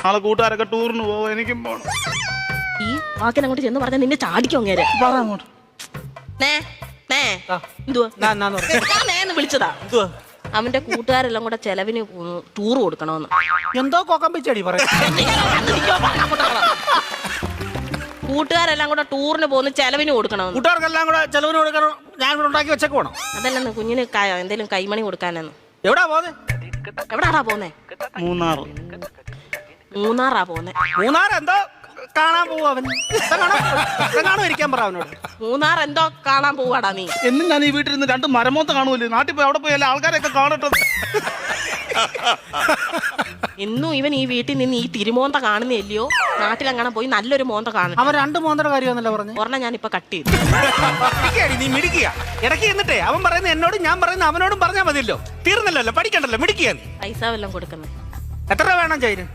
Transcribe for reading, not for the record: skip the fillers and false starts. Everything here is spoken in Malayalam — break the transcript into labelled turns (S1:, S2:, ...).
S1: നാളെ കൂട്ടുകാരൊക്കെ ടൂറിന് പോവും, എനിക്കും പോണം.
S2: ഈ വാക്കിനെ അങ്ങോട്ട് ചെന്ന് പറഞ്ഞാൽ നിന്നെ ചാടിക്കും അങ്ങേരെ.
S1: പറ അങ്ങോട്ട്.
S2: നേന്ന് വിളിച്ചതാ. അവന്റെ കൂട്ടുകാരെല്ലാം കൂടെ ചെലവിന് ടൂർ കൊടുക്കണമെന്ന്.
S3: എന്തോ കൊക്കം പിച്ചടി പറയാ.
S2: കൂട്ടുകാരെല്ലാം കൂടെ ടൂറിന് പോകുന്ന ചെലവിന് കൊടുക്കണമെന്ന്.
S3: കൂട്ടുകാർക്കെല്ലാം കൂടെ ചെലവിന് കൊടുക്കണം. ഞാൻ കൂടെ ഉണ്ടാക്കി വെച്ചേക്ക് പോണം.
S2: അതല്ലെന്ന് കുഞ്ഞിന് എന്തേലും കൈമണി കൊടുക്കാനെന്ന്.
S3: എവിടാ പോന്നെ?
S2: എവിടാടാ പോന്നെ? മൂന്നാറാ പോന്നെ.
S3: മൂന്നാർ എന്തോ കാണാൻ പോവും അവൻ. കാണോ ഇരിക്കാൻ പറ അവനോട്.
S2: മൂന്നാർ എന്തോ കാണാൻ പോവാടാ നീ.
S1: എന്നും ഞാൻ ഈ വീട്ടിൽ നിന്ന് 2 മരമോത്ത കാണുമല്ലോ. നാട്ടിൽ പോയി അവിടെ പോയി എല്ലാ ആൾക്കാരെയൊക്കെ കാണട്ടെ.
S2: ഇന്നും ഇവൻ ഈ വീട്ടിൽ നിന്ന് ഈ തിരുമോന്ത കാണുന്നില്ലയോ? നാട്ടിലെങ്ങനെ പോയി നല്ലൊരു മോന്ത കാണും.
S3: അവൻ 2 മോന്തയുടെ കാര്യമാണല്ലോ പറഞ്ഞു.
S2: ഒരെണ്ണം ഞാൻ ഇപ്പൊ കട്ട് ചെയ്തു.
S3: നീ മിടിക്കുക ഇടയ്ക്ക് എന്നിട്ടേ അവൻ പറയുന്ന എന്നോടും ഞാൻ പറയുന്ന അവനോടും പറഞ്ഞാൽ മതിയല്ലോ. തീർന്നല്ലോ, പഠിക്കണ്ടല്ലോ, മിടിക്കുക നീ.
S2: പൈസ വല്ലതും കൊടുക്കുന്നത്.
S3: എത്ര രൂപ വേണം ചൈന്?